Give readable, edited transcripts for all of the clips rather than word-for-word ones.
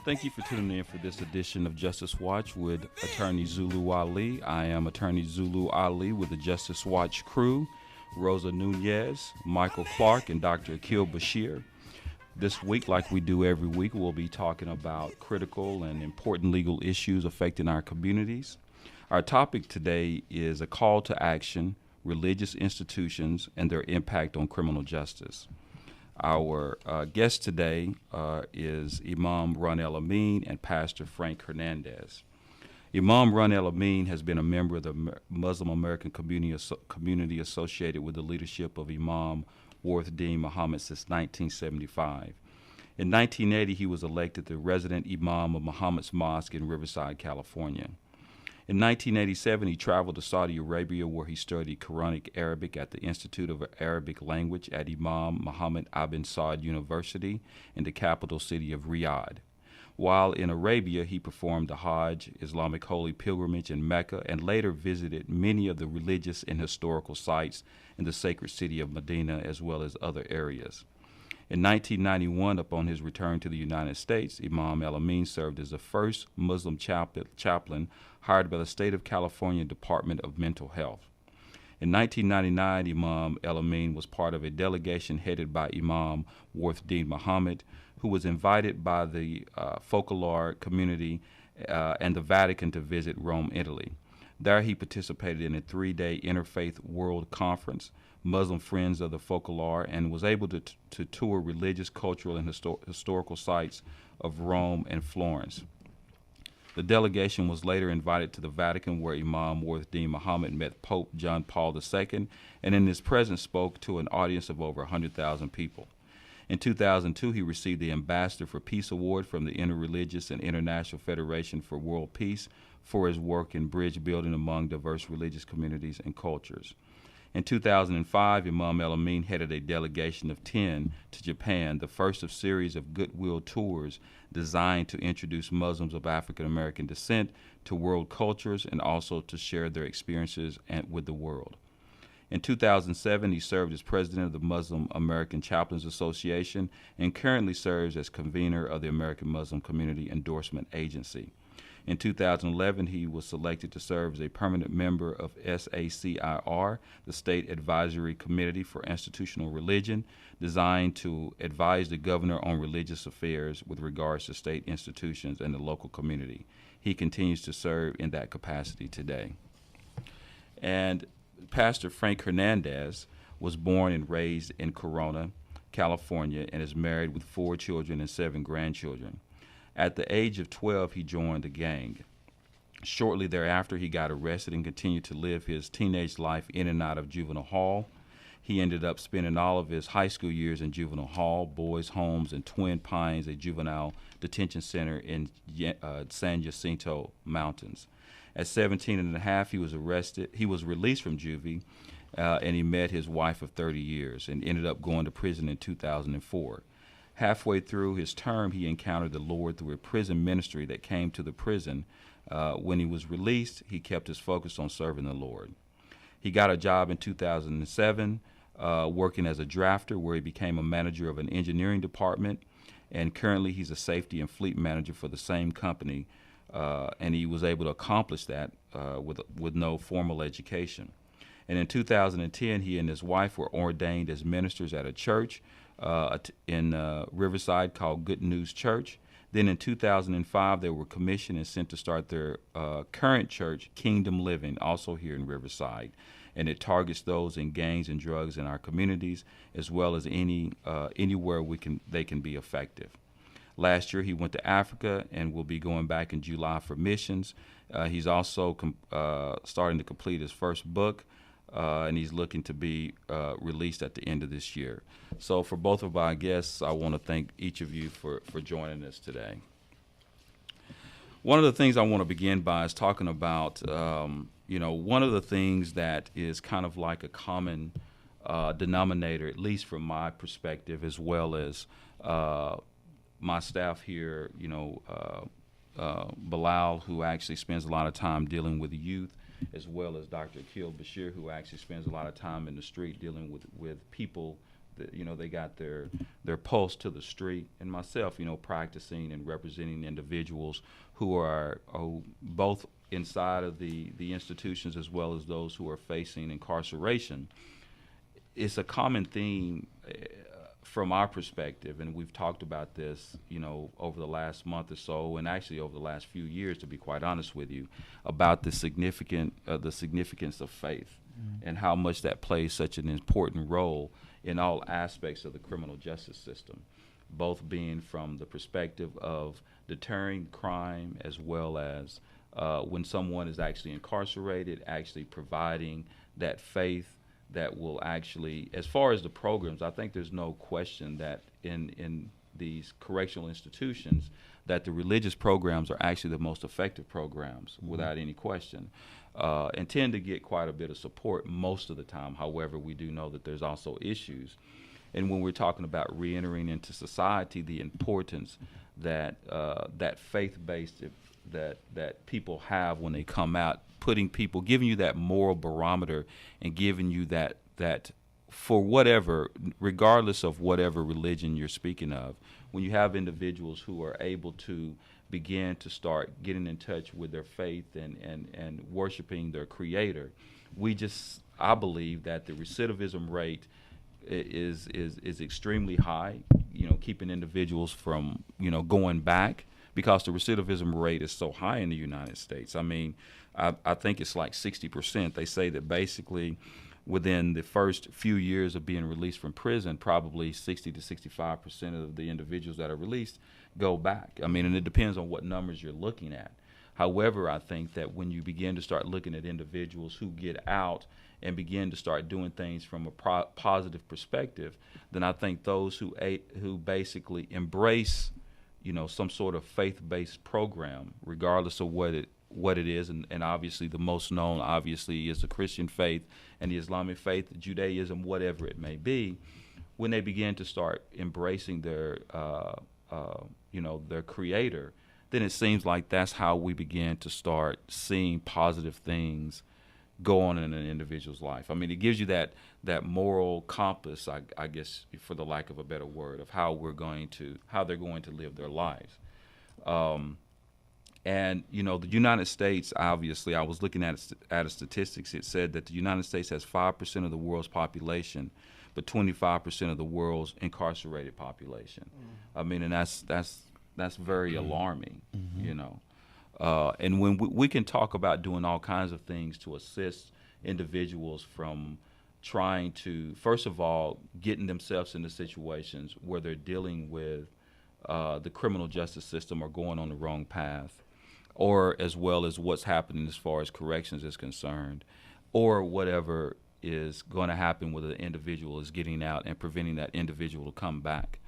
Thank you for tuning in for this edition of Justice Watch with Attorney Zulu Ali. I am Attorney Zulu Ali with the Justice Watch crew, Rosa Nunez, Michael Clark, and Dr. Akil Bashir. This week, like we do every week, we'll be talking about critical and important legal issues affecting our communities. Our topic today is a call to action, religious institutions, and their impact on criminal justice. Our guest today is Imam Ron El Amin and Pastor Frank Hernandez. Imam Ron El Amin has been a member of the Muslim American community associated with the leadership of Imam Warith Deen Muhammad since 1975. In 1980, he was elected the resident Imam of Muhammad's Mosque in Riverside, California. In 1987, he traveled to Saudi Arabia, where he studied Quranic Arabic at the Institute of Arabic Language at Imam Muhammad Ibn Saud University in the capital city of Riyadh. While in Arabia, he performed the Hajj, Islamic holy pilgrimage in Mecca, and later visited many of the religious and historical sites in the sacred city of Medina, as well as other areas. In 1991, upon his return to the United States, Imam El Amin served as the first Muslim chaplain hired by the state of California Department of Mental Health. In 1999, Imam El Amin was part of a delegation headed by Imam Warith Deen Muhammad, who was invited by the Focolare community and the Vatican to visit Rome, Italy. There he participated in a 3-day Interfaith World Conference, Muslim Friends of the Focolare, and was able to tour religious, cultural, and historical sites of Rome and Florence. The delegation was later invited to the Vatican, where Imam Warith Deen Muhammad met Pope John Paul II, and in his presence spoke to an audience of over 100,000 people. In 2002, he received the Ambassador for Peace Award from the Interreligious and International Federation for World Peace for his work in bridge building among diverse religious communities and cultures. In 2005, Imam El Amin headed a delegation of 10 to Japan, the first of series of goodwill tours designed to introduce Muslims of African American descent to world cultures and also to share their experiences with the world. In 2007, he served as president of the Muslim American Chaplains Association and currently serves as convener of the American Muslim Community Endorsement Agency. In 2011, he was selected to serve as a permanent member of SACIR, the State Advisory Committee for Institutional Religion, designed to advise the governor on religious affairs with regards to state institutions and the local community. He continues to serve in that capacity today. And Pastor Frank Hernandez was born and raised in Corona, California, and is married with 4 children and 7 grandchildren. At the age of 12, he joined the gang. Shortly thereafter, he got arrested and continued to live his teenage life in and out of juvenile hall. He ended up spending all of his high school years in juvenile hall, boys' homes, and Twin Pines, a juvenile detention center in San Jacinto Mountains. At 17 and a half, he was arrested. He was released from juvie, and he met his wife of 30 years and ended up going to prison in 2004. Halfway through his term, he encountered the Lord through a prison ministry that came to the prison. When he was released, he kept his focus on serving the Lord. He got a job in 2007 working as a drafter, where he became a manager of an engineering department, and currently he's a safety and fleet manager for the same company, and he was able to accomplish that with no formal education. And in 2010, he and his wife were ordained as ministers at a church in Riverside called Good News Church. Then in 2005, they were commissioned and sent to start their current church, Kingdom Living, also here in Riverside. And it targets those in gangs and drugs in our communities, as well as anywhere they can be effective. Last year, he went to Africa and will be going back in July for missions. He's also starting to complete his first book, and he's looking to be released at the end of this year. So for both of our guests, I want to thank each of you for joining us today. One of the things I want to begin by is talking about, one of the things that is kind of like a common denominator, at least from my perspective, as well as my staff here, Bilal, who actually spends a lot of time dealing with youth, as well as Dr. Akil Bashir, who actually spends a lot of time in the street dealing with people they got their pulse to the street, and myself, practicing and representing individuals who are both inside of the institutions as well as those who are facing incarceration. It's a common theme from our perspective, and we've talked about this, over the last month or so, and actually over the last few years, to be quite honest with you, about the significance of faith and how much that plays such an important role in all aspects of the criminal justice system, both being from the perspective of deterring crime as well as when someone is actually incarcerated, actually providing that faith that will actually, as far as the programs, I think there's no question that in these correctional institutions that the religious programs are actually the most effective programs, without any question, and tend to get quite a bit of support most of the time. However, we do know that there's also issues. And when we're talking about reentering into society, the importance that that faith-based that people have when they come out, putting people, giving you that moral barometer and giving you that for whatever, regardless of whatever religion you're speaking of, when you have individuals who are able to begin to start getting in touch with their faith and worshiping their Creator, I believe that the recidivism rate is extremely high, keeping individuals from, going back, because the recidivism rate is so high in the United States. I mean, I think it's like 60%. They say that basically within the first few years of being released from prison, probably 60 to 65% of the individuals that are released go back. I mean, and it depends on what numbers you're looking at. However, I think that when you begin to start looking at individuals who get out and begin to start doing things from a positive perspective, then I think those who basically embrace, some sort of faith-based program, regardless of what it is, and obviously the most known, obviously, is the Christian faith and the Islamic faith, Judaism, whatever it may be, when they begin to start embracing their Creator, then it seems like that's how we begin to start seeing positive things go on in an individual's life. I mean, it gives you that moral compass, I guess, for the lack of a better word, of how they're going to live their lives. And the United States, obviously, I was looking at a statistics. It said that the United States has 5% of the world's population, but 25% of the world's incarcerated population. I mean, and that's very alarming, and when we can talk about doing all kinds of things to assist individuals from trying to, first of all, getting themselves into situations where they're dealing with the criminal justice system or going on the wrong path, or as well as what's happening as far as corrections is concerned, or whatever is going to happen when the individual is getting out and preventing that individual to come back.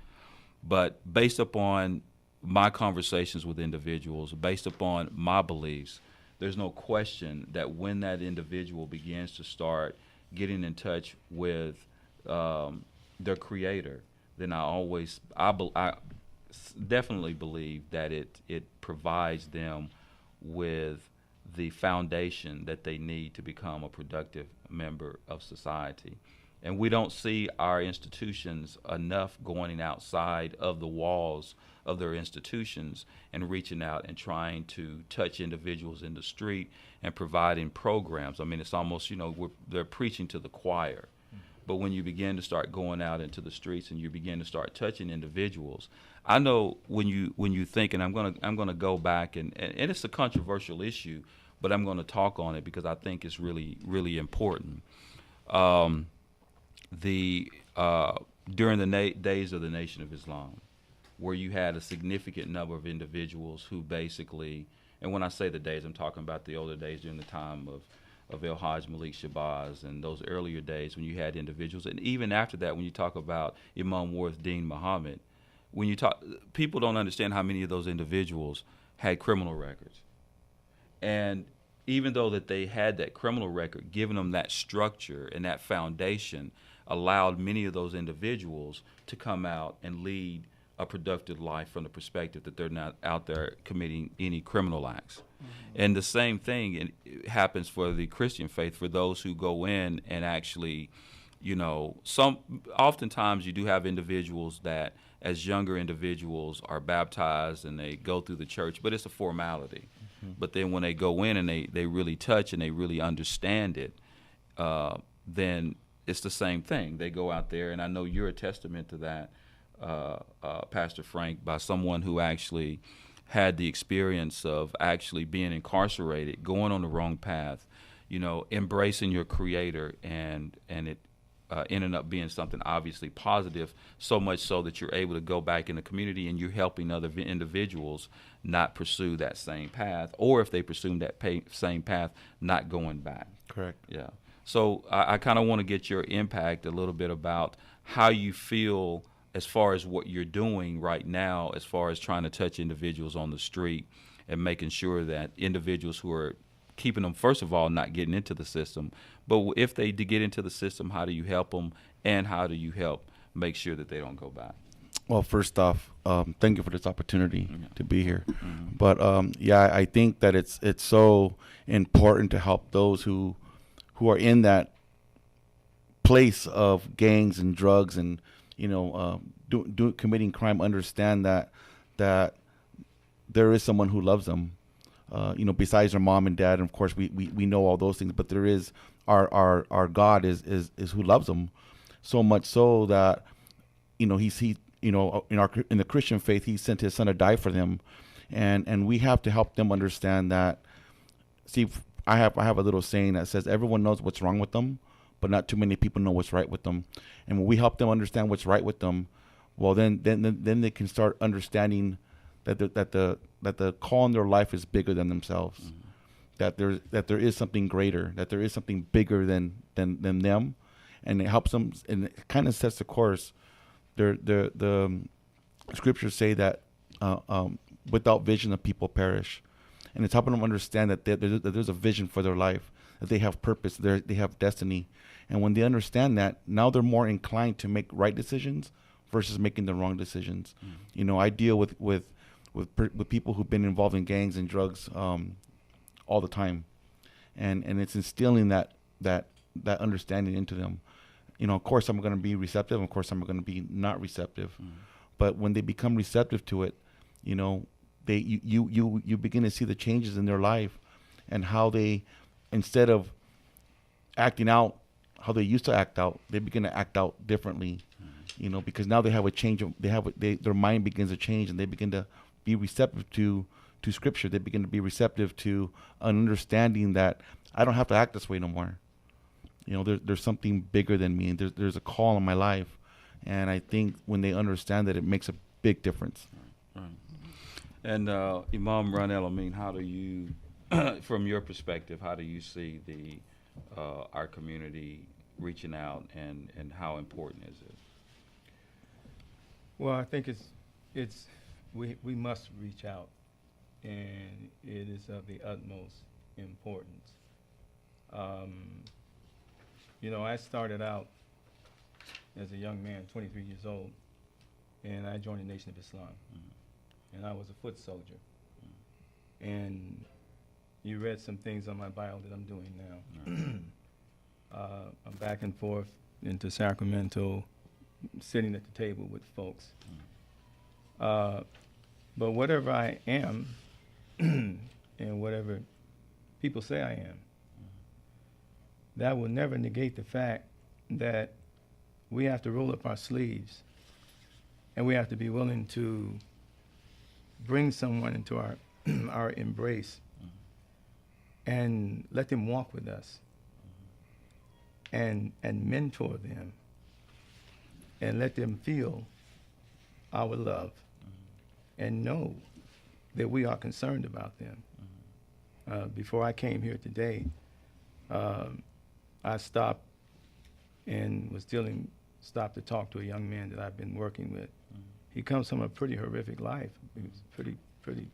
But based upon my conversations with individuals, based upon my beliefs, there's no question that when that individual begins to start getting in touch with their Creator, then I definitely believe that it provides them with the foundation that they need to become a productive member of society. And we don't see our institutions enough going outside of the walls of their institutions and reaching out and trying to touch individuals in the street and providing programs. I mean, it's almost, they're preaching to the choir. But when you begin to start going out into the streets and you begin to start touching individuals, I know when you think, and I'm gonna go back and it's a controversial issue, but I'm going to talk on it because I think it's really, really important. During the days of the Nation of Islam, where you had a significant number of individuals who basically, and when I say the days, I'm talking about the older days during the time of El Hajj Malik Shabazz and those earlier days when you had individuals, and even after that, when you talk about Imam Warith Muhammad, people don't understand how many of those individuals had criminal records. And even though that they had that criminal record, giving them that structure and that foundation allowed many of those individuals to come out and lead a productive life from the perspective that they're not out there committing any criminal acts. And the same thing happens for the Christian faith, for those who go in and actually oftentimes you do have individuals that, as younger individuals, are baptized and they go through the church, but it's a formality. But then when they go in and they really touch and they really understand it, then it's the same thing. They go out there, and I know you're a testament to that, Pastor Frank, by someone who actually had the experience of actually being incarcerated, going on the wrong path, embracing your Creator, and it ended up being something obviously positive, so much so that you're able to go back in the community and you're helping other individuals not pursue that same path, or if they pursue that same path, not going back. Correct. Yeah. So I kind of want to get your impact a little bit about how you feel as far as what you're doing right now, as far as trying to touch individuals on the street and making sure that individuals who are keeping them, first of all, not getting into the system, but if they do get into the system, how do you help them, and how do you help make sure that they don't go back? Well, first off, thank you for this opportunity to be here. But I think that it's so important to help those who are in that place of gangs and drugs and committing crime, understand that there is someone who loves them. Besides their mom and dad, and of course we know all those things, but there is our God is who loves them, so much so that in the Christian faith, He sent His Son to die for them, and we have to help them understand that. See, I have a little saying that says everyone knows what's wrong with them, but not too many people know what's right with them. And when we help them understand what's right with them, well, then they can start understanding that the call in their life is bigger than themselves. Mm-hmm. That there is something greater, that there is something bigger than them, and it helps them, and it kind of sets the course. The scriptures say that without vision the people perish, and it's helping them understand that there's a vision for their life, that they have purpose, they have destiny, and when they understand that, now they're more inclined to make right decisions versus making the wrong decisions. Mm-hmm. I deal with people who've been involved in gangs and drugs all the time, and it's instilling that understanding into them. Of course I'm going to be receptive, of course I'm going to be not receptive. Mm-hmm. But when they become receptive to it, you begin to see the changes in their life, and how they, instead of acting out how they used to act out, they begin to act out differently. Mm-hmm. Because now they have a change their mind begins to change, and they begin to be receptive to Scripture. They begin to be receptive to an understanding that I don't have to act this way no more. There's something bigger than me, and there's a call in my life, and I think when they understand that, it makes a big difference. Right. And Imam Ronell Amin, how do you, from your perspective, how do you see our community reaching out, and how important is it? Well, I think we must reach out, and it is of the utmost importance. I started out as a young man, 23 years old, and I joined the Nation of Islam. Mm-hmm. And I was a foot soldier. Mm-hmm. And you read some things on my bio that I'm doing now. Mm-hmm. I'm back and forth into Sacramento, sitting at the table with folks. Mm-hmm. But whatever I am, and whatever people say I am, that will never negate the fact that we have to roll up our sleeves, and we have to be willing to bring someone into our embrace, and let them walk with us, and mentor them, and let them feel our love, and know that we are concerned about them. Before I came here today, I stopped to talk to a young man that I've been working with. Mm-hmm. He comes from a pretty horrific life. He was pretty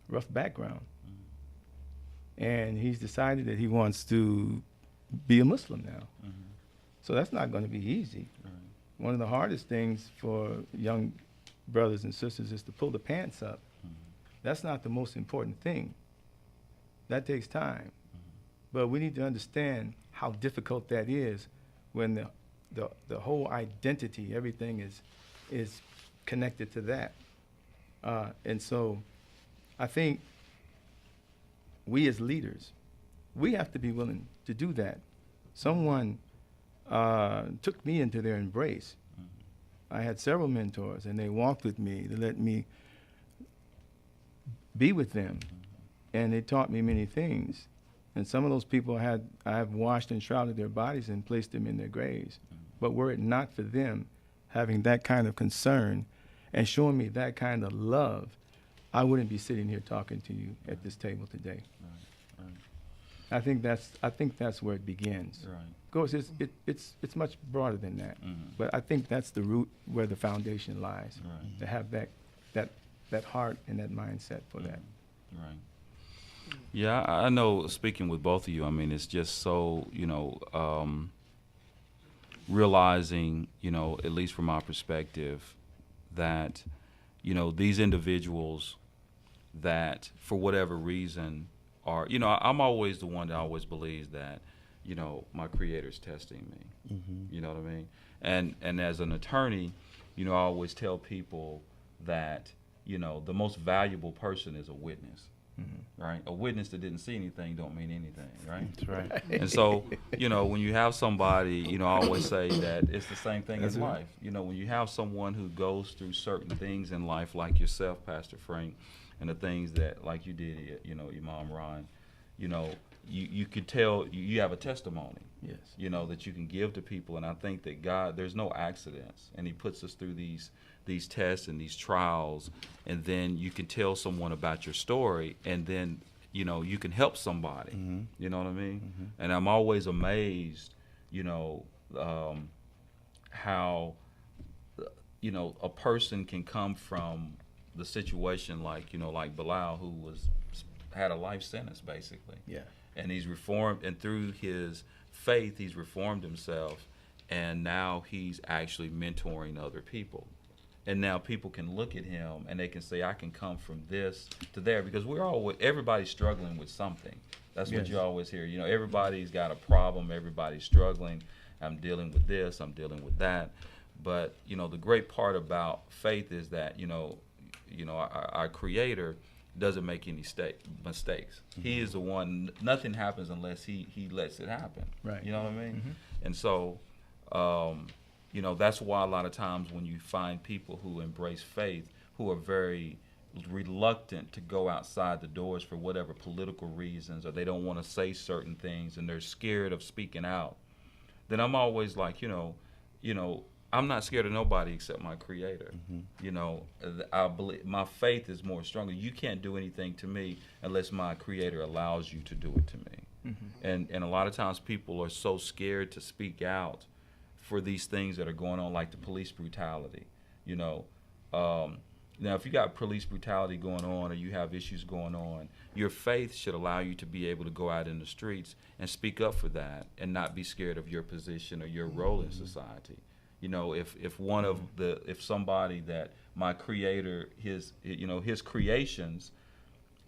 rough background. Mm-hmm. And he's decided that he wants to be a Muslim now. Mm-hmm. So that's not going to be easy. Right. One of the hardest things for young brothers and sisters is to pull the pants up. Mm-hmm. That's not the most important thing. That takes time. But we need to understand how difficult that is when the whole identity, everything is connected to that. And so I think we as leaders, we have to be willing to do that. Someone took me into their embrace. I had several mentors, and they walked with me to let me be with them, and they taught me many things. And some of those people I have washed and shrouded their bodies and placed them in their graves. But were it not for them having that kind of concern and showing me that kind of love, I wouldn't be sitting here talking to you at this table today. Right. I think that's where it begins. Right. Of course, it's much broader than that, but I think that's the root where the foundation lies. Right. To have that heart and that mindset for that. Right. Yeah, I know, speaking with both of you, I mean, it's just so, realizing, at least from my perspective, that, these individuals that, for whatever reason, are, I'm always the one that always believes that, my Creator's testing me. You know what I mean? And as an attorney, I always tell people that, the most valuable person is a witness. Right? A witness that didn't see anything don't mean anything, right? That's right. And so, when you have somebody, I always say that it's the same thing in life. When you have someone who goes through certain things in life, like yourself, Pastor Frank, and the things that, like you did, Imam Ron, you could tell you have a testimony. Yes. That you can give to people. And I think that God, there's no accidents, and He puts us through these tests and these trials, and then you can tell someone about your story, and then you can help somebody. You know what I mean? And I'm always amazed, how a person can come from the situation like like Bilal, who had a life sentence basically. Yeah. And he's reformed, and through his faith he's reformed himself, and now he's actually mentoring other people. And now people can look at him and they can say, I can come from this to there, because everybody's struggling with something. That's what you always hear. Everybody's got a problem, everybody's struggling. I'm dealing with this, I'm dealing with that. But, the great part about faith is that, our Creator doesn't make any mistakes. He is the one, nothing happens unless he lets it happen. Right. You know what I mean? And so, that's why a lot of times when you find people who embrace faith, who are very reluctant to go outside the doors for whatever political reasons, or they don't want to say certain things and they're scared of speaking out, then I'm always like, I'm not scared of nobody except my Creator. I believe my faith is more stronger. You can't do anything to me unless my Creator allows you to do it to me. And a lot of times people are so scared to speak out for these things that are going on, like the police brutality. Now, if you got police brutality going on, or you have issues going on, your faith should allow you to be able to go out in the streets and speak up for that, and not be scared of your position or your role in society. If somebody that my Creator, his creations,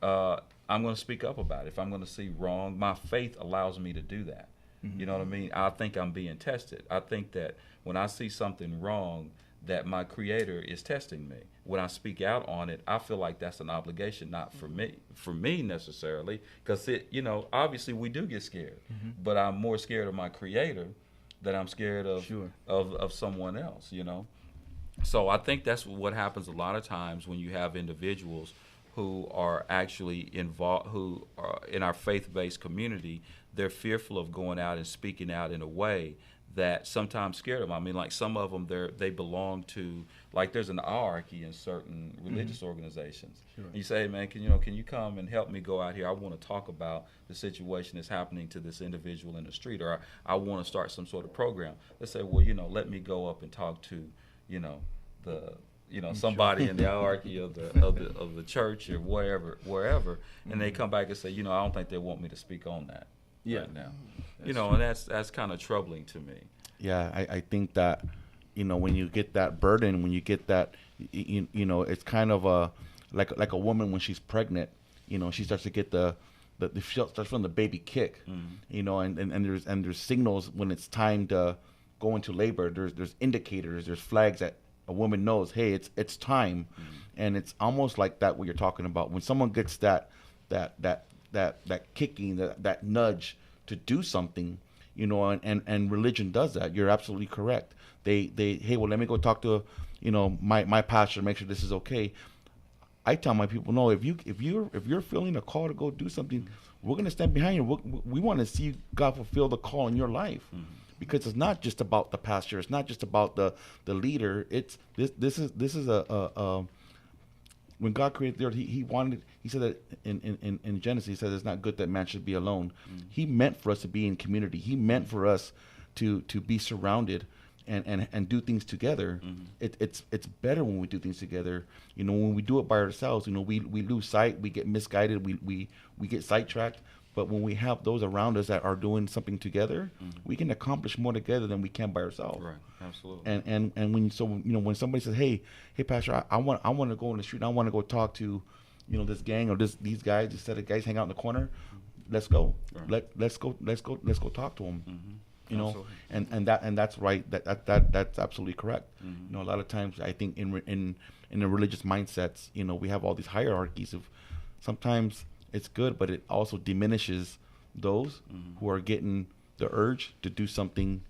I'm going to speak up about it. If I'm going to see wrong, my faith allows me to do that. You know what I mean? I think I'm being tested. I think that when I see something wrong, that my Creator is testing me. When I speak out on it, I feel like that's an obligation, not for me necessarily, because obviously we do get scared, but I'm more scared of my Creator than I'm scared of of someone else. So I think that's what happens a lot of times when you have individuals who are actually involved, who are in our faith-based community. They're fearful of going out and speaking out in a way that sometimes scared them. I mean, like some of them, they belong to, like there's an hierarchy in certain religious organizations. Sure. You say, hey, man, can you come and help me go out here? I want to talk about the situation that's happening to this individual in the street, or I want to start some sort of program. They say, well, let me go up and talk to, somebody in the hierarchy of the church or wherever, and they come back and say, I don't think they want me to speak on that right now. And that's kind of troubling to me. Yeah, I think that, when you get that burden, when you get that, it's kind of like a woman when she's pregnant, she starts to get the starts from the baby kick, you know, and there's signals when it's time to go into labor. There's indicators, there's flags that a woman knows, hey, it's time, and it's almost like that what you're talking about. When someone gets that kicking, that nudge to do something, you know, and religion does that. You're absolutely correct. They hey, well, let me go talk to, you know, my pastor to make sure this is okay. I tell my people, no, if you're feeling a call to go do something, we're gonna stand behind you. We want to see God fulfill the call in your life, because it's not just about the pastor. It's not just about the leader. It's this is a when God created the earth, he said that in Genesis, he said it's not good that man should be alone. He meant for us to be in community. He meant for us to be surrounded and do things together. It's better when we do things together. You know, when we do it by ourselves, you know, we lose sight, we get misguided, we get sidetracked. But when we have those around us that are doing something together, we can accomplish more together than we can by ourselves. Right, absolutely. And when somebody says, hey pastor, I want to go on the street, I want to go talk to, you know, this gang or these guys, this set of guys hang out in the corner, let's go. Right. Let's go talk to them. You know, and that's right. That's absolutely correct. You know, a lot of times I think in the religious mindsets, you know, we have all these hierarchies of sometimes it's good, but it also diminishes those who are getting the urge to do something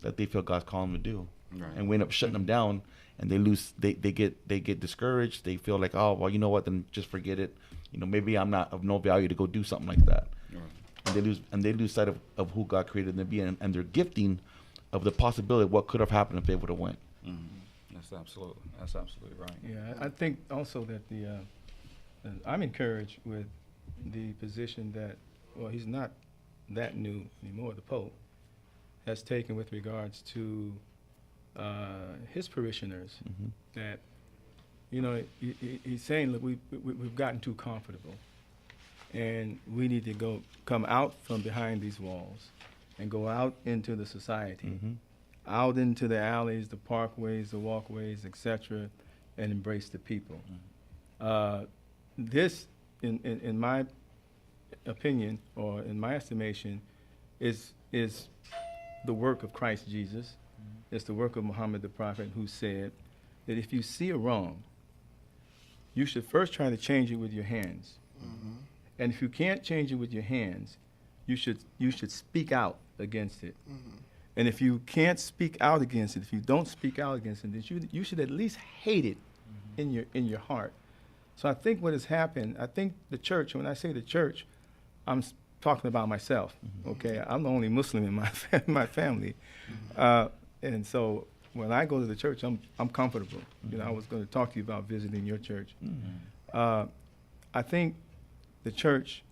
that they feel God's calling them to do, and we end up shutting them down, and they get discouraged. They feel like, oh well, you know what? Then just forget it. You know, maybe I'm not of no value to go do something like that. And they lose sight of who God created them to be, and their gifting of the possibility of what could have happened if they would have went. That's absolutely right. Yeah, I think also that I'm encouraged with the position that, well, he's not that new anymore, the Pope has taken with regards to his parishioners, that, you know, he's saying, look, we've gotten too comfortable, and we need to come out from behind these walls and go out into the society, out into the alleys, the parkways, the walkways, etc., and embrace the people. This, in my opinion, or in my estimation, is the work of Christ Jesus. It's the work of Muhammad the Prophet, who said that if you see a wrong, you should first try to change it with your hands. And if you can't change it with your hands, you should speak out against it. And if you can't speak out against it, if you don't speak out against it, then you should at least hate it in your heart. So I think what has happened, I think the church, when I say the church, I'm talking about myself, okay? I'm the only Muslim in my family. And so when I go to the church, I'm comfortable. You know, I was going to talk to you about visiting your church. I think the church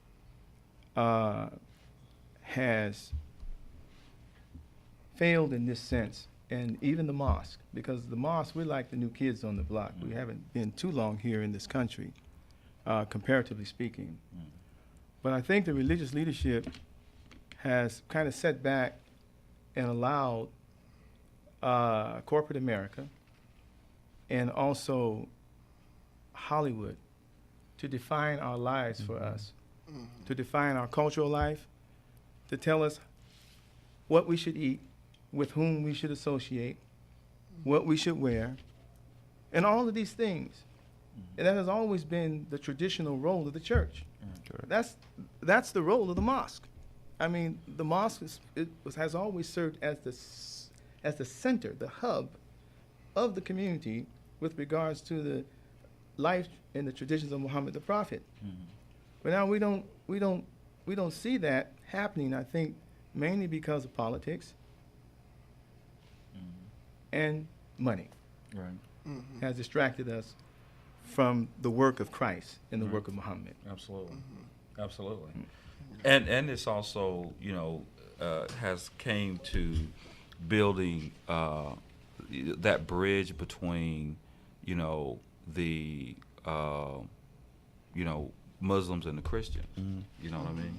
has failed in this sense, and even the mosque, because the mosque, we're like the new kids on the block. We haven't been too long here in this country, comparatively speaking. But I think the religious leadership has kind of set back and allowed corporate America and also Hollywood to define our lives for us, to define our cultural life, to tell us what we should eat, with whom we should associate, what we should wear, and all of these things. And that has always been the traditional role of the church. That's the role of the mosque. I mean, the mosque has always served as the center, the hub of the community with regards to the life and the traditions of Muhammad the Prophet. But now we don't see that happening, I think, mainly because of politics and money. Has distracted us from the work of Christ and the work of Muhammad. Absolutely. And it's also, you know, has came to building that bridge between, you know, the Muslims and the Christians. You know what I mean?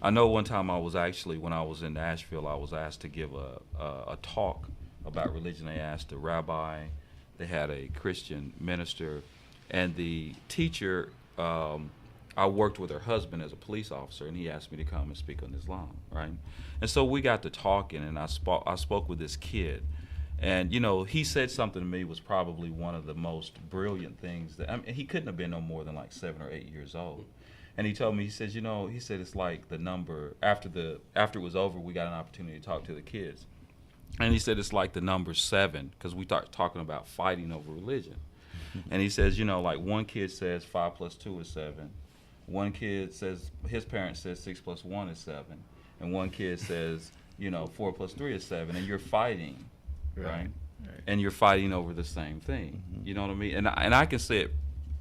I know one time when I was in Nashville, I was asked to give a talk about religion. They asked the rabbi, they had a Christian minister, and the teacher I worked with her husband as a police officer, and he asked me to come and speak on Islam, right? And so we got to talking, and I spoke with this kid, and he said something to me was probably one of the most brilliant things that, I mean, he couldn't have been no more than like 7 or 8 years old. And he told me, he says, he said it's like the number after it was over, we got an opportunity to talk to the kids, and he said it's like the number 7 because we start talking about fighting over religion. And he says, like one kid says 5 plus 2 is 7. One kid says, his parent says 6 plus 1 is 7. And one kid says, 4 plus 3 is 7. And you're fighting, right? And you're fighting over the same thing. Mm-hmm. You know what I mean? And I can say it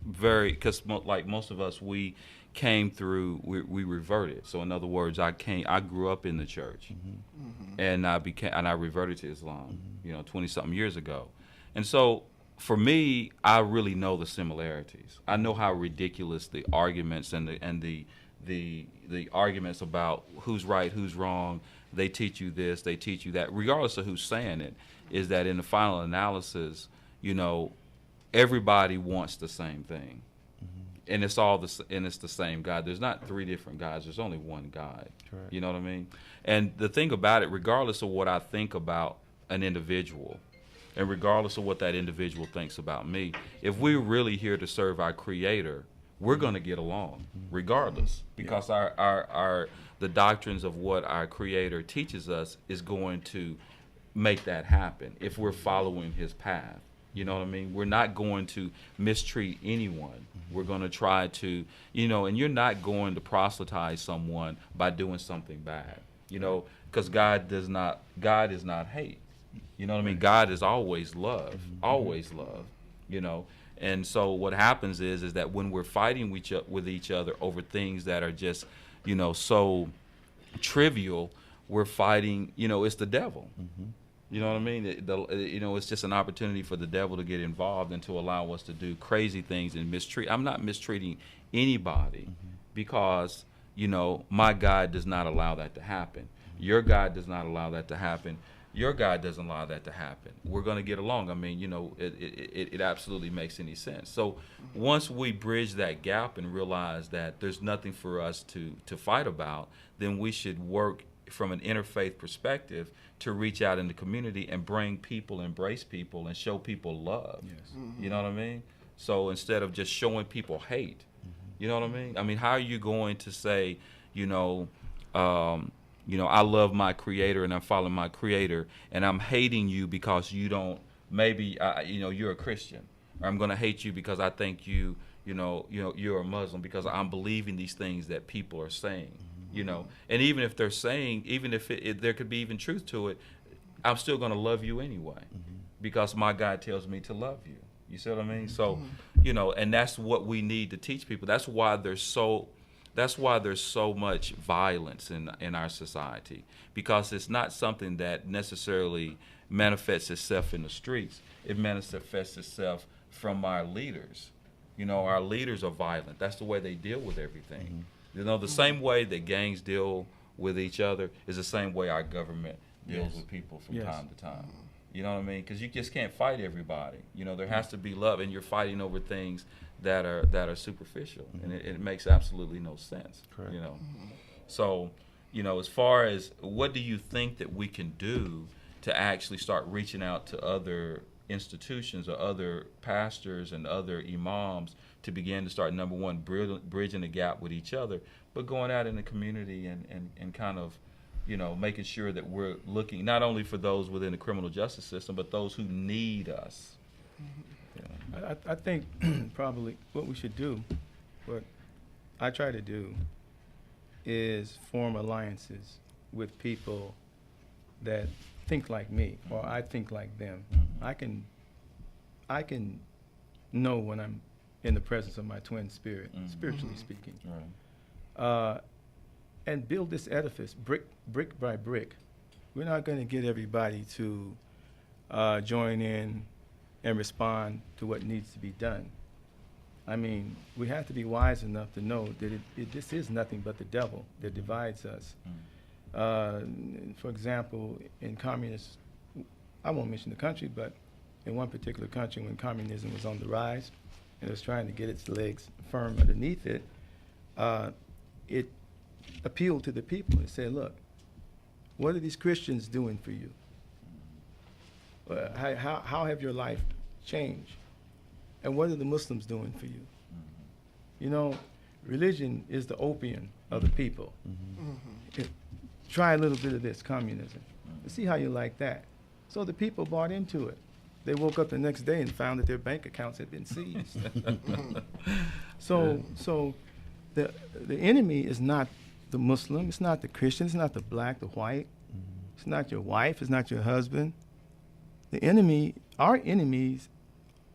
because like most of us, we came through, we reverted. So in other words, I grew up in the church. Mm-hmm. And I reverted to Islam, 20-something years ago. And so for me, I really know the similarities. I know how ridiculous the arguments and the arguments about who's right, who's wrong, they teach you this, they teach you that, regardless of who's saying it, is that in the final analysis, everybody wants the same thing. Mm-hmm. And it's the same God. There's not 3 different gods, there's only one God. Correct. You know what I mean? And the thing about it, regardless of what I think about an individual, and regardless of what that individual thinks about me, if we're really here to serve our Creator, we're going to get along, regardless, because the doctrines of what our Creator teaches us is going to make that happen if we're following His path. You know what I mean? We're not going to mistreat anyone. We're going to try to, and you're not going to proselytize someone by doing something bad, because God is not hate. You know what I mean? God is always love, always love, And so what happens is that when we're fighting with each other over things that are just, so trivial, we're fighting, it's the devil. Mm-hmm. You know what I mean? It's just an opportunity for the devil to get involved and to allow us to do crazy things and mistreat. I'm not mistreating anybody because, my God does not allow that to happen. Your God does not allow that to happen. Your God doesn't allow that to happen. We're going to get along. I mean, it absolutely makes any sense. So once we bridge that gap and realize that there's nothing for us to fight about, then we should work from an interfaith perspective to reach out in the community and bring people, embrace people, and show people love. Yes. Mm-hmm. You know what I mean? So instead of just showing people hate, you know what I mean? I mean, how are you going to say, I love my Creator and I'm following my Creator, and I'm hating you because you don't, maybe, you're a Christian, or I'm going to hate you because I think you're a Muslim because I'm believing these things that people are saying, and even if they're saying, even if there could be even truth to it, I'm still going to love you anyway, because my God tells me to love you. You see what I mean? So, and that's what we need to teach people. That's why there's so much violence in our society, because it's not something that necessarily manifests itself in the streets. It manifests itself from our leaders. Our leaders are violent. That's the way they deal with everything. The same way that gangs deal with each other is the same way our government deals with people from time to time. You know what I mean? Because you just can't fight everybody. There has to be love, and you're fighting over things that are superficial, and it makes absolutely no sense. Correct. So, as far as what do you think that we can do to actually start reaching out to other institutions or other pastors and other imams to begin to start, number one, bridging the gap with each other, but going out in the community and kind of, making sure that we're looking not only for those within the criminal justice system, but those who need us. I think probably what we should do, what I try to do, is form alliances with people that think like me, or I think like them. I can know when I'm in the presence of my twin spirit, spiritually speaking. Right. And build this edifice brick by brick. We're not going to get everybody to join in and respond to what needs to be done. I mean, we have to be wise enough to know that this is nothing but the devil that divides us. For example, in communist, I won't mention the country, but in one particular country when communism was on the rise and it was trying to get its legs firm underneath it, it appealed to the people. It said, look, what are these Christians doing for you? How have your life changed? And what are the Muslims doing for you? You know, religion is the opium of the people. Try a little bit of this, communism. See how you like that. So the people bought into it. They woke up the next day and found that their bank accounts had been seized. So the enemy is not the Muslim, it's not the Christian, it's not the black, the white, it's not your wife, it's not your husband. The enemy, our enemies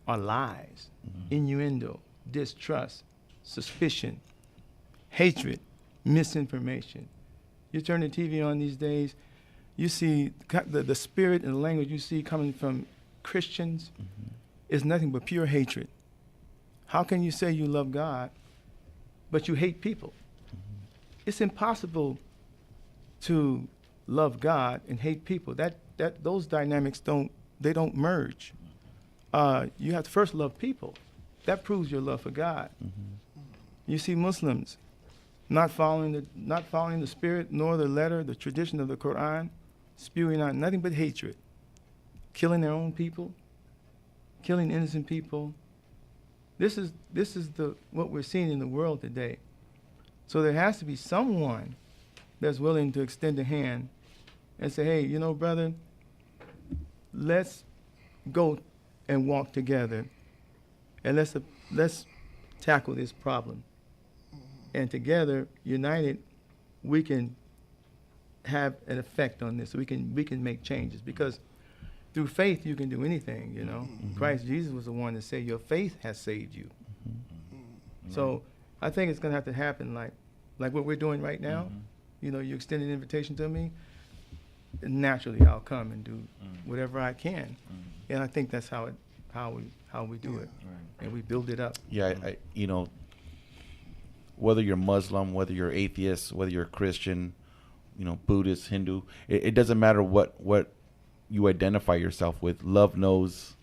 are lies, innuendo, distrust, suspicion, hatred, misinformation. You turn the TV on these days, you see the spirit and the language you see coming from Christians is nothing but pure hatred. How can you say you love God, but you hate people? It's impossible to love God and hate people. Those dynamics don't merge. You have to first love people. That proves your love for God. You see Muslims not following the spirit nor the letter, the tradition of the Quran, spewing out nothing but hatred, killing their own people, killing innocent people. This is what we're seeing in the world today. So there has to be someone that's willing to extend a hand and say, hey, you know, brother, let's go and walk together and let's tackle this problem. And together, united, we can have an effect on this. We can make changes, because through faith you can do anything, you know. Christ Jesus was the one that said your faith has saved you. So I think it's going to have to happen like what we're doing right now. You know, you extend an invitation to me, and naturally I'll come and do whatever I can. And I think that's how we do it. And we build it up. Yeah, you know, whether you're Muslim, whether you're atheist, whether you're Christian, you know, Buddhist, Hindu, it doesn't matter what you identify yourself with. Love knows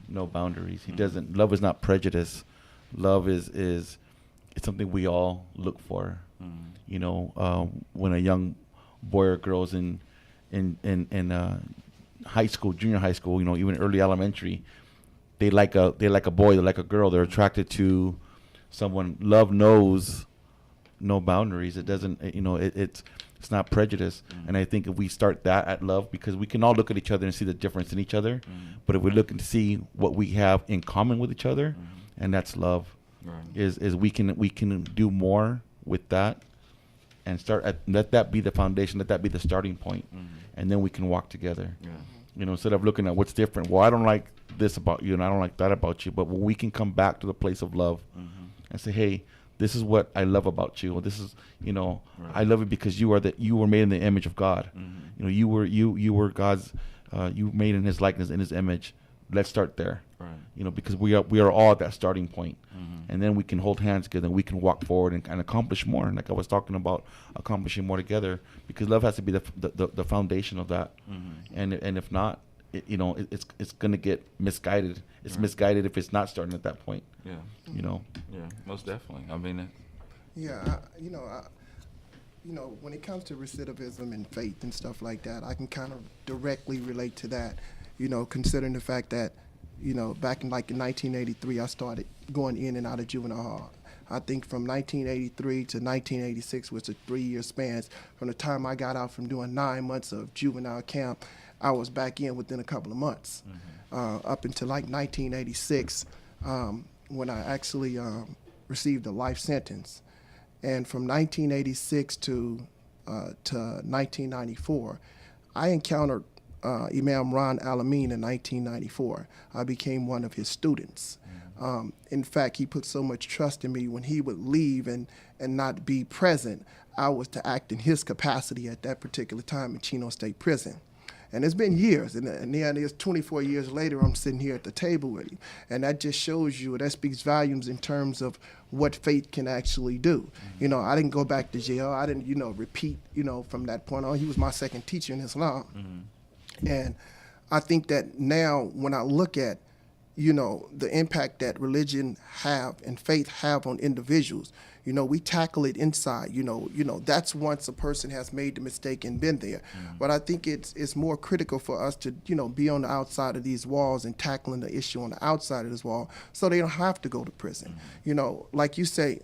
no boundaries. Love is not prejudice. Love is it's something we all look for. You know, when a young boy or girl is in high school, junior high school, you know, even early elementary, they like a boy, they like a girl, they're attracted to someone. Love knows no boundaries. It doesn't, you know, it's not prejudice. And I think if we start that at love, because we can all look at each other and see the difference in each other, but if we're looking to see what we have in common with each other, and that's love, is we can do more with that, and let that be the foundation, let that be the starting point, and then we can walk together. You know, instead of looking at what's different. Well, I don't like this about you, and I don't like that about you. But when we can come back to the place of love and say, hey, this is what I love about you. This is, you know, I love it because you were made in the image of God. You know, you were God's, you made in His likeness, in His image. Let's start there. You know, because we are all at that starting point. And then we can hold hands together and we can walk forward and accomplish more. And like I was talking about, accomplishing more together, because love has to be the foundation of that. And if not, you know, it's going to get misguided. It's misguided if it's not starting at that point. You know. Yeah, most definitely. I mean, you know, when it comes to recidivism and faith and stuff like that, I can kind of directly relate to that. You know, considering the fact that, you know, back in 1983, I started going in and out of juvenile hall. I think from 1983 to 1986 was a 3-year span. From the time I got out from doing 9 months of juvenile camp, I was back in within a couple of months. Up until like 1986, when I actually received a life sentence. And from 1986 to 1994, I encountered Imam Ron Al-Amin in 1994. I became one of his students. In fact, he put so much trust in me. When he would leave and not be present, I was to act in his capacity at that particular time in Chino State Prison. And it's been years, and then it's 24 years later, I'm sitting here at the table with him. And that just shows you, that speaks volumes in terms of what faith can actually do. You know, I didn't go back to jail. I didn't, you know, repeat, you know, from that point on. He was my second teacher in Islam. And I think that now when I look at, you know, the impact that religion have and faith have on individuals, We tackle it inside. That's once a person has made the mistake and been there. But I think it's more critical for us to, be on the outside of these walls and tackling the issue on the outside of this wall, so they don't have to go to prison. Like you say,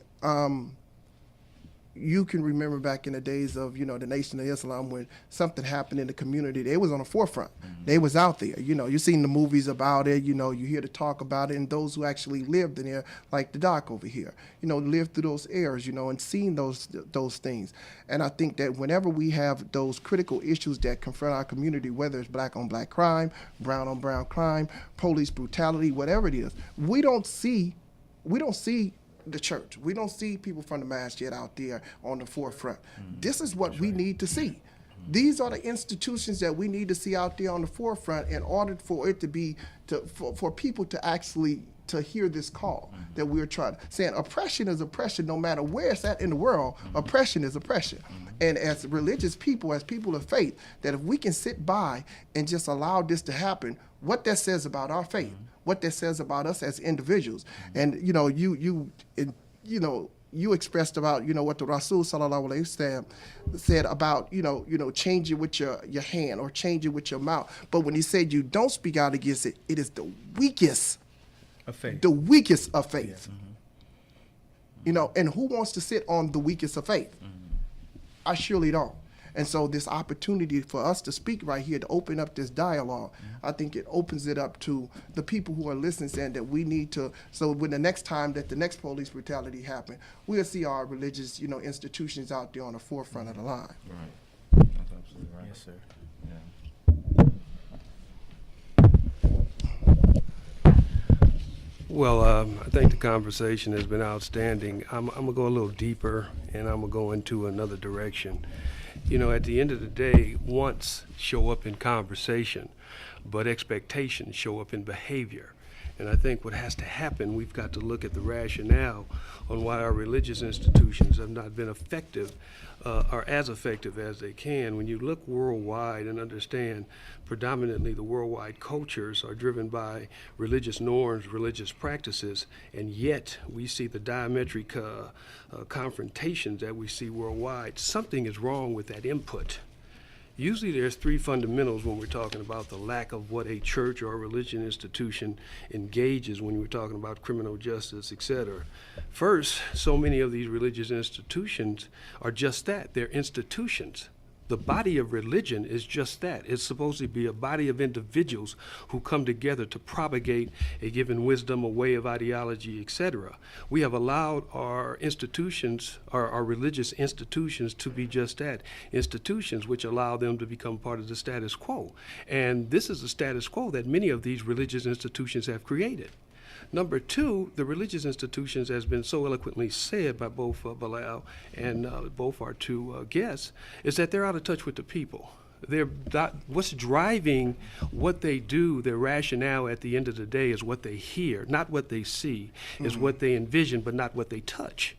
you can remember back in the days of, the Nation of Islam, when something happened in the community, they was on the forefront. They was out there. You've seen the movies about it, you hear the talk about it, and those who actually lived in there, like the doc over here, lived through those eras, and seen those things. And I think that whenever we have those critical issues that confront our community, whether it's black on black crime, brown on brown crime, police brutality, whatever it is, we don't see the church. We don't see people from the masjid out there on the forefront. This is what we need to see. These are the institutions that we need to see out there on the forefront in order for it to be, for people to actually to hear this call that we're saying oppression is oppression no matter where it's at in the world. Oppression is oppression. And as religious people, as people of faith, that if we can sit by and just allow this to happen, what that says about our faith, what that says about us as individuals. And you expressed about what the Rasul sallallahu alaihi wasallam said about change it with your hand or change it with your mouth. But when he said you don't speak out against it, it is the weakest of faith. The weakest of faith. And who wants to sit on the weakest of faith? I surely don't. And so this opportunity for us to speak right here, to open up this dialogue, I think it opens it up to the people who are listening, saying that we need to, so when the next time that the next police brutality happen, we'll see our religious, institutions out there on the forefront of the line. Right. That's absolutely right. Yes, sir. Well, I think the conversation has been outstanding. I'm going to go a little deeper, and I'm going to go into another direction. At the end of the day, wants show up in conversation, but expectations show up in behavior. And I think what has to happen, we've got to look at the rationale on why our religious institutions have not been effective or as effective as they can. When you look worldwide and understand predominantly the worldwide cultures are driven by religious norms, religious practices, and yet we see the diametric confrontations that we see worldwide, something is wrong with that input. Usually there's three fundamentals when we're talking about the lack of what a church or a religion institution engages when we're talking about criminal justice, et cetera. First, so many of these religious institutions are just that, they're institutions. The body of religion is just that. It's supposed to be a body of individuals who come together to propagate a given wisdom, a way of ideology, etc. We have allowed our institutions, our religious institutions, to be just that, institutions, which allow them to become part of the status quo. And this is the status quo that many of these religious institutions have created. Number two, the religious institutions, has been so eloquently said by both Bilal and both our two guests, is that they're out of touch with the people. They're not, what's driving what they do, their rationale at the end of the day is what they hear, not what they see, is what they envision, but not what they touch.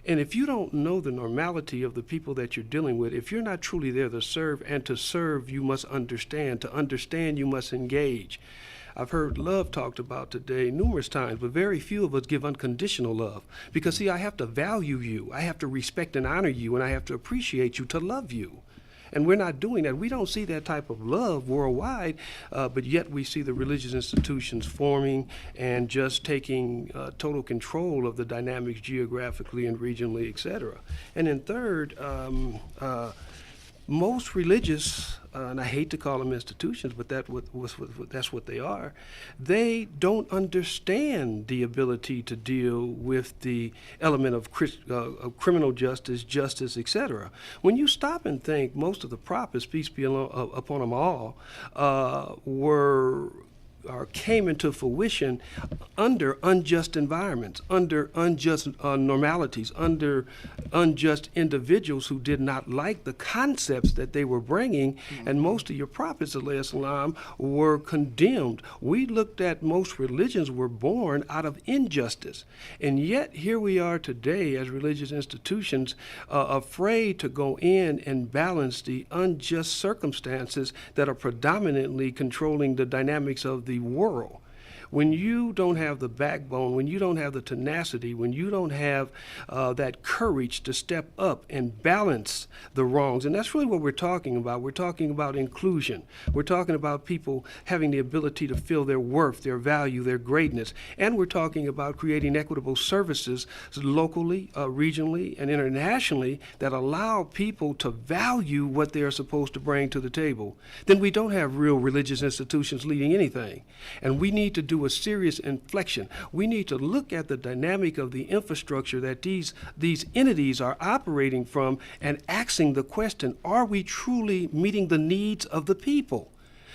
And if you don't know the normality of the people that you're dealing with, if you're not truly there to serve, and to serve you must understand, to understand you must engage. I've heard love talked about today numerous times, but very few of us give unconditional love. Because see, I have to value you, I have to respect and honor you, and I have to appreciate you to love you. And we're not doing that. We don't see that type of love worldwide, but yet we see the religious institutions forming and just taking total control of the dynamics geographically and regionally, et cetera. And then third, most religious, and I hate to call them institutions, but that's what they are, they don't understand the ability to deal with the element of criminal justice, etc. When you stop and think, most of the prophets, peace be upon them all, came into fruition under unjust environments, under unjust normalities, under unjust individuals who did not like the concepts that they were bringing, and most of your prophets, alayhi salam, were condemned. We looked at most religions were born out of injustice, and yet here we are today as religious institutions afraid to go in and balance the unjust circumstances that are predominantly controlling the dynamics of the world. When you don't have the backbone, when you don't have the tenacity, when you don't have that courage to step up and balance the wrongs, and that's really what we're talking about. We're talking about inclusion. We're talking about people having the ability to feel their worth, their value, their greatness. And we're talking about creating equitable services locally, regionally, and internationally that allow people to value what they are supposed to bring to the table. Then we don't have real religious institutions leading anything. And we need to do a serious inflection. We need to look at the dynamic of the infrastructure that these entities are operating from and asking the question, are we truly meeting the needs of the people?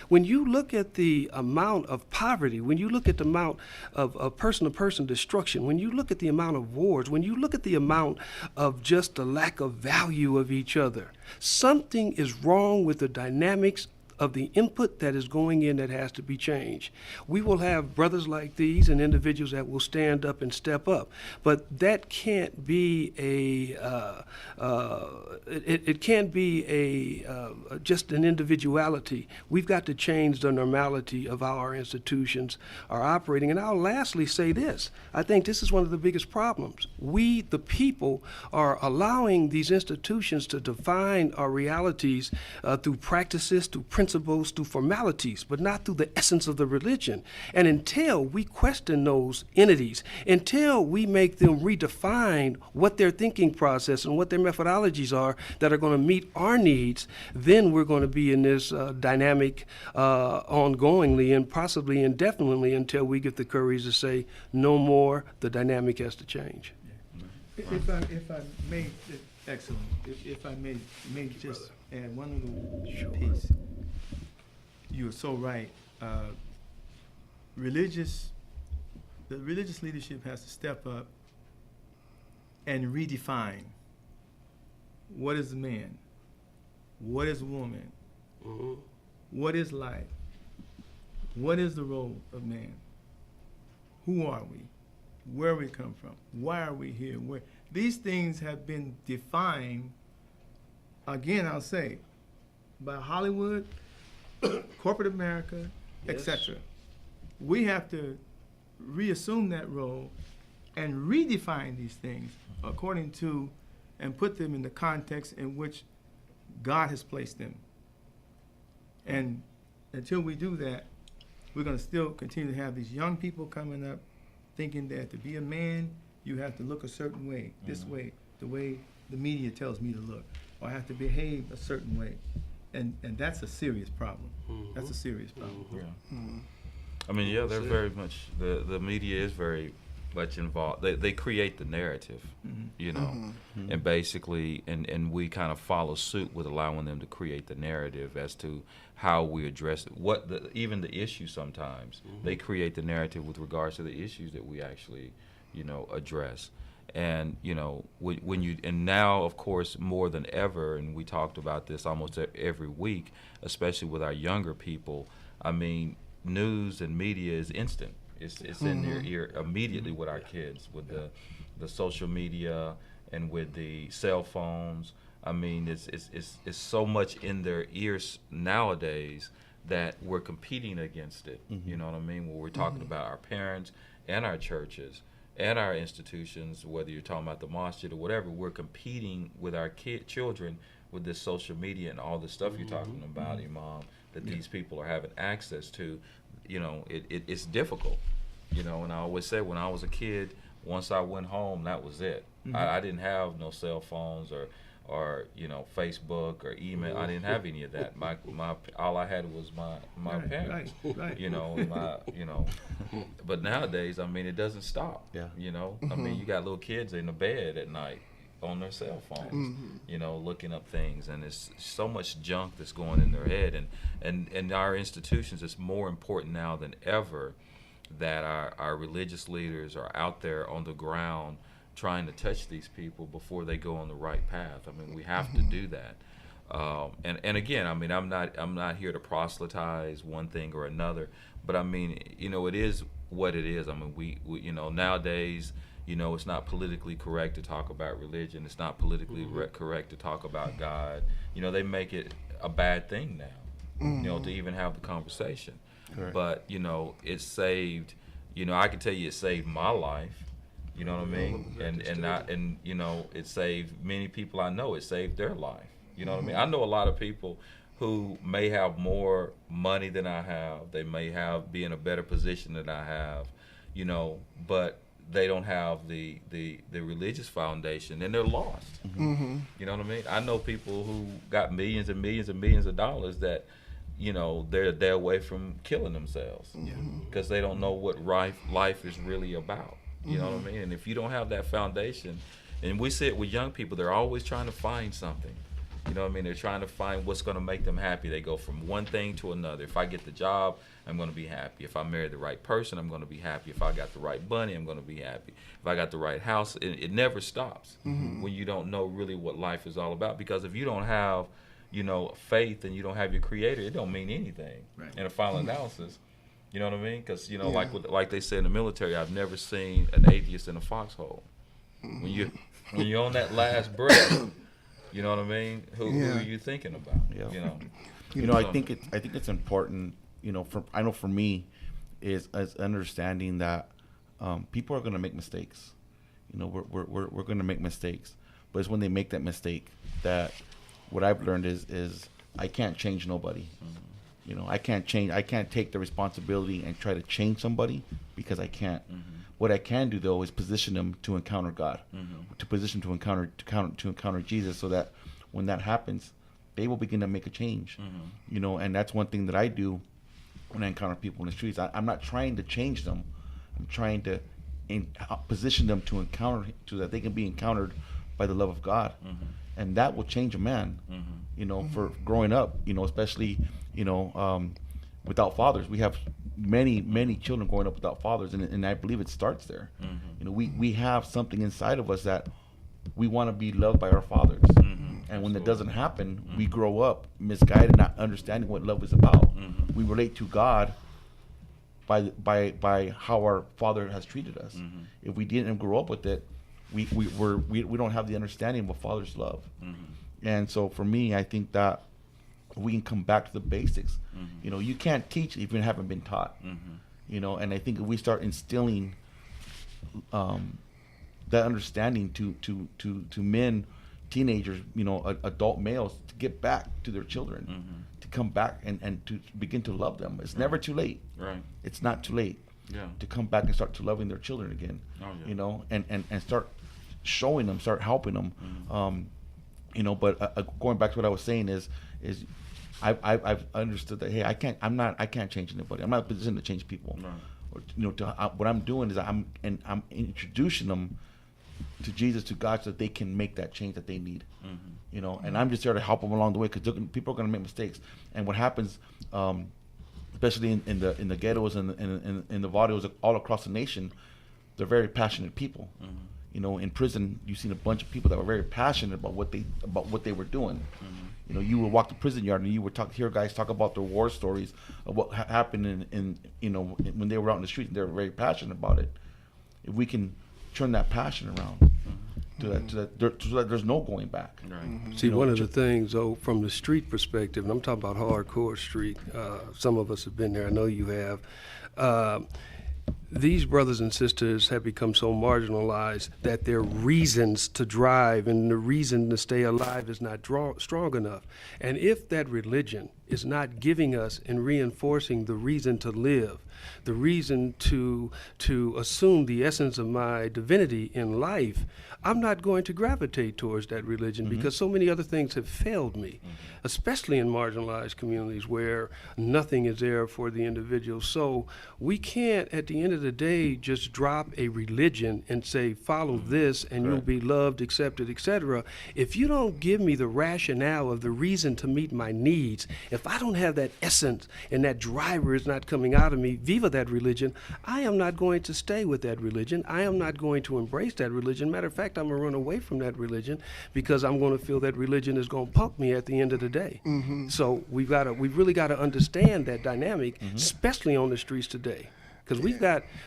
When you look at the amount of poverty, when you look at the amount of person-to-person destruction, when you look at the amount of wars, when you look at the amount of just the lack of value of each other, something is wrong with the dynamics of the input that is going in that has to be changed. We will have brothers like these and individuals that will stand up and step up, but that can't be it can't be just an individuality. We've got to change the normality of how our institutions are operating. And I'll lastly say this. I think this is one of the biggest problems. We, the people, are allowing these institutions to define our realities through practices, through principles, through formalities, but not through the essence of the religion. And until we question those entities, until we make them redefine what their thinking process and what their methodologies are that are going to meet our needs, then we're going to be in this dynamic ongoingly and possibly indefinitely until we get the courage to say, no more, the dynamic has to change. If I may, excellent. If I may just add one little piece. You are so right. The religious leadership has to step up and redefine what is a man, what is a woman, what is life, what is the role of man, who are we, where we come from, why are we here, where these things have been defined, again I'll say, by Hollywood, corporate America, etc. We have to reassume that role and redefine these things according to and put them in the context in which God has placed them. And until we do that, we're going to still continue to have these young people coming up thinking that to be a man, you have to look a certain way, this way, the way the media tells me to look, or I have to behave a certain way. And that's a serious problem. That's a serious problem. Yeah. I mean, yeah, they're very much, the media is very much involved. They create the narrative, you know, and basically, and we kind of follow suit with allowing them to create the narrative as to how we address it. Even the issue sometimes, they create the narrative with regards to the issues that we actually, you know, address. And, you know, and now, of course, more than ever, and we talked about this almost every week, especially with our younger people, I mean, news and media is instant. It's in their ear immediately with our kids, with the social media and with the cell phones. I mean, it's so much in their ears nowadays that we're competing against it. You know what I mean? When we're talking about our parents and our churches and our institutions, whether you're talking about the masjid or whatever, we're competing with our children with this social media and all the stuff you're talking about, Imam, that these people are having access to. You know, it's difficult, you know, and I always say when I was a kid, once I went home, that was it. I didn't have no cell phones or you know, Facebook or email. I didn't have any of that. My all I had was my parents. Right. You know, but nowadays, I mean, it doesn't stop. Yeah. You know, I mean, you got little kids in the bed at night on their cell phones, you know, looking up things, and it's so much junk that's going in their head, and our institutions, it's more important now than ever that our religious leaders are out there on the ground trying to touch these people before they go on the right path. I mean, we have to do that. And again, I mean, I'm not here to proselytize one thing or another, but I mean, you know, it is what it is. I mean, we you know, nowadays, you know, it's not politically correct to talk about religion. It's not politically correct to talk about God. You know, they make it a bad thing now, you know, to even have the conversation. Correct. But, you know, it saved You know, I can tell you it saved my life. You know what I mean? And you know, it saved many people I know. It saved their life. You know what I mean? I know a lot of people who may have more money than I have. They may be in a better position than I have. You know, but they don't have the religious foundation, and they're lost. You know what I mean? I know people who got millions and millions and millions of dollars that, you know, they're away from killing themselves because they don't know what life is really about. You know what I mean? And if you don't have that foundation, and we see it with young people, they're always trying to find something. You know what I mean? They're trying to find what's going to make them happy. They go from one thing to another. If I get the job, I'm going to be happy. If I marry the right person, I'm going to be happy. If I got the right money, I'm going to be happy. If I got the right house, it never stops when you don't know really what life is all about. Because if you don't have, you know, faith and you don't have your Creator, it don't mean anything in a final analysis. You know what I mean? Because, you know, like they say in the military, I've never seen an atheist in a foxhole. When you're on that last breath, you know what I mean? Who are you thinking about? Yeah. You know. You know, I think it's important. You know, I know for me, is understanding that people are going to make mistakes. You know, we're going to make mistakes, but it's when they make that mistake that what I've learned is I can't change nobody. You know, I can't take the responsibility and try to change somebody because I can't. What I can do though is position them to encounter God, to position to encounter Jesus, so that when that happens, they will begin to make a change. You know, and that's one thing that I do when I encounter people in the streets. I'm not trying to change them. I'm trying to position them to encounter, so that they can be encountered by the love of God, and that will change a man. You know, for growing up, you know, especially, you know, without fathers, we have many children growing up without fathers, and I believe it starts there. You know, we have something inside of us that we want to be loved by our fathers, and when that doesn't happen, we grow up misguided, not understanding what love is about. We relate to God by how our Father has treated us. If we didn't grow up with it, we don't have the understanding of a father's love. And so for me, I think that we can come back to the basics. You know, you can't teach if you haven't been taught. You know, and I think if we start instilling that understanding to men, teenagers, you know, adult males, to get back to their children, to come back and to begin to love them. It's never too late. It's not too late to come back and start to loving their children again. You know, and start showing them, start helping them. You know, but going back to what I was saying is I've understood that, hey, I can't change anybody. I'm not in a position to change people. Or, you know, what I'm doing is I'm introducing them to Jesus, to God, so that they can make that change that they need. You know, and I'm just there to help them along the way, because people are going to make mistakes. And what happens, especially in the ghettos and in the barrios all across the nation, they're very passionate people. You know, in prison, you've seen a bunch of people that were very passionate about what they were doing. You know, you would walk the prison yard and you would hear guys talk about their war stories of what happened in you know, when they were out in the street, and they were very passionate about it. If we can turn that passion around so that there's no going back. See, one of the things, though, from the street perspective, and I'm talking about hardcore street, some of us have been there, I know you have, these brothers and sisters have become so marginalized that their reasons to drive and the reason to stay alive is not strong enough. And if that religion is not giving us and reinforcing the reason to live, the reason to assume the essence of my divinity in life, I'm not going to gravitate towards that religion, because so many other things have failed me, especially in marginalized communities where nothing is there for the individual. So we can't, at the end of the day, just drop a religion and say, follow this and you'll be loved, accepted, etc. If you don't give me the rationale of the reason to meet my needs, if I don't have that essence and that driver is not coming out of me, viva that religion, I am not going to stay with that religion. I am not going to embrace that religion. Matter of fact, I'm going to run away from that religion, because I'm going to feel that religion is going to pump me at the end of the day. So we've really got to understand that dynamic, especially on the streets today. Because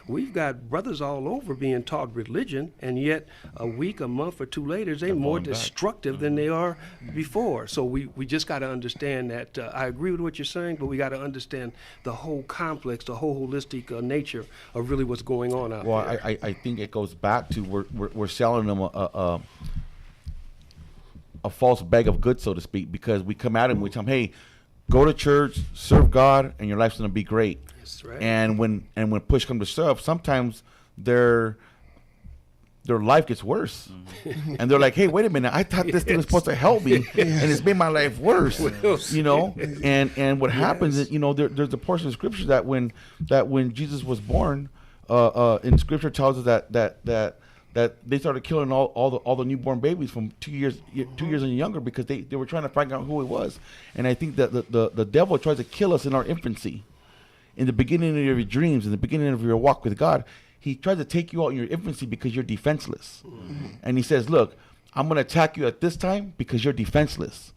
we've got brothers all over being taught religion, and yet a week, a month, or two later, they're more going back. destructive than they are before. So we just got to understand that. I agree with what you're saying, but we got to understand the whole complex, the whole holistic nature of really what's going on out Well, there. I think it goes back to we're selling them a false bag of goods, so to speak, because we come at them, we tell them, hey, go to church, serve God, and your life's gonna be great. That's right. And when push comes to shove, sometimes their life gets worse, and they're like, hey, wait a minute, I thought this thing was supposed to help me, and it's made my life worse. You know, and what happens is, you know, there's a portion of scripture that when Jesus was born, in scripture tells us that they started killing all the newborn babies from 2 years and younger because they were trying to find out who it was. And I think that the devil tries to kill us in our infancy, in the beginning of your dreams, in the beginning of your walk with God. He tries to take you out in your infancy because you're defenseless. And he says, look, I'm going to attack you at this time because you're defenseless.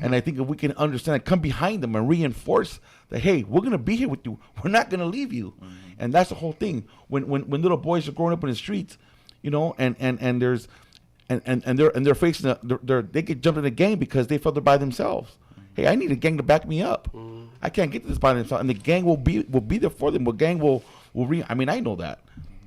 And I think if we can understand it, come behind them and reinforce that, hey, we're going to be here with you. We're not going to leave you. And that's the whole thing. When little boys are growing up in the streets, you know, and there's and they're facing they get jumped in a gang because they felt they're by themselves. Hey, I need a gang to back me up. I can't get to this by themselves, and the gang will be there for them. The gang will I mean, I know that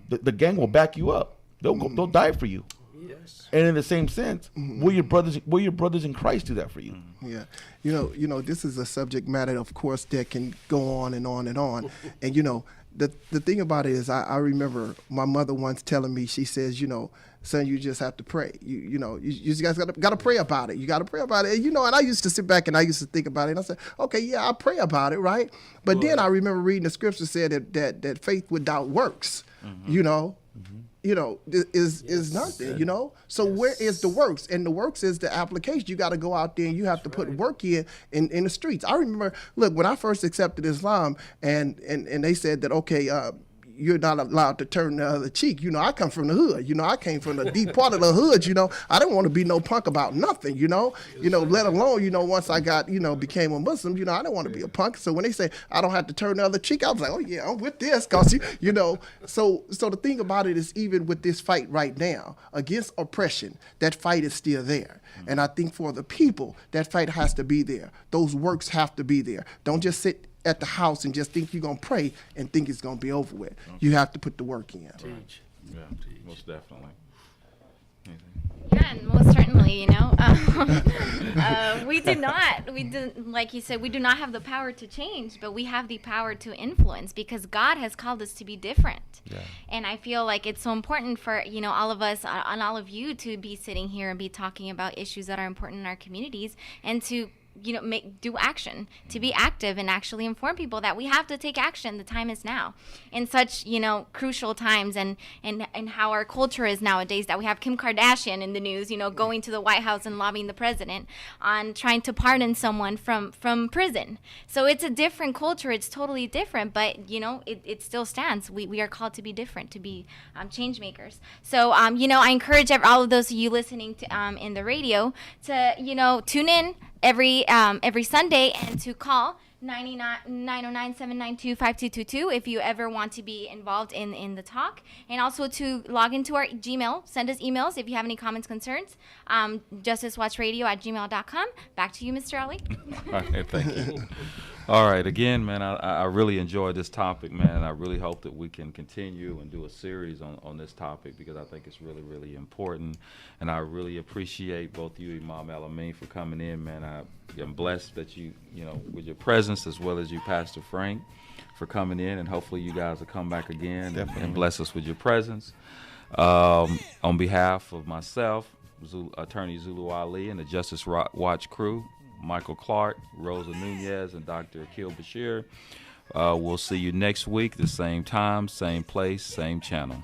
the gang will back you up. They'll die for you. Yes. And in the same sense, will your brothers in Christ do that for you? Yeah, you know, this is a subject matter, of course, that can go on and on and on. And you know, the thing about it is, I remember my mother once telling me, she says, you know, son, you just have to pray. You know, you guys got to pray about it. You got to pray about it. And, you know, and I used to sit back and I used to think about it. And I said, okay, yeah, I pray about it, right? But then I remember reading the scripture said that faith without works, you know. You know, is nothing, you know? So where is the works? And the works is the application. You got to go out there and you have to put work in the streets. I remember, look, when I first accepted Islam and they said that, okay, you're not allowed to turn the other cheek. You know, I come from the hood. You know, I came from the deep part of the hood. You know, I didn't want to be no punk about nothing, you know. You know, let alone, you know, once I got, you know, became a Muslim, you know, I didn't want to be a punk. So when they say I don't have to turn the other cheek, I was like, oh, yeah, I'm with this. Because, you know, so the thing about it is, even with this fight right now against oppression, that fight is still there. And I think for the people, that fight has to be there. Those works have to be there. Don't just sit at the house and just think you're going to pray and think it's going to be over with. You have to put the work in. Yeah, most definitely. Yeah, and most certainly, you know, like you said, we do not have the power to change, but we have the power to influence because God has called us to be different. Yeah. And I feel like it's so important for, you know, all of us and all of you to be sitting here and be talking about issues that are important in our communities and to, you know, do action, to be active and actually inform people that we have to take action. The time is now in such, you know, crucial times and how our culture is nowadays, that we have Kim Kardashian in the news, you know, going to the White House and lobbying the president on trying to pardon someone from prison. So it's a different culture. It's totally different, but, you know, it still stands. We are called to be different, to be change makers. So, you know, I encourage all of those of you listening to in the radio to, you know, tune in every Sunday and to call 909-792-5222 if you ever want to be involved in the talk, and also to log into our Gmail, send us emails if you have any comments, concerns, justicewatchradio@gmail.com. Back to you, Mr. Ali. All right, thank you. All right, again, man, I really enjoyed this topic, man. I really hope that we can continue and do a series on this topic because I think it's really, really important. And I really appreciate both you, Imam Alameen, for coming in, man. I'm blessed that you know, with your presence, as well as you, Pastor Frank, for coming in. And hopefully you guys will come back again and bless us with your presence. On behalf of myself, Attorney Zulu Ali, and the Justice Watch crew, Michael Clark, Rosa Nunez, and Dr. Akil Bashir. We'll see you next week, the same time, same place, same channel.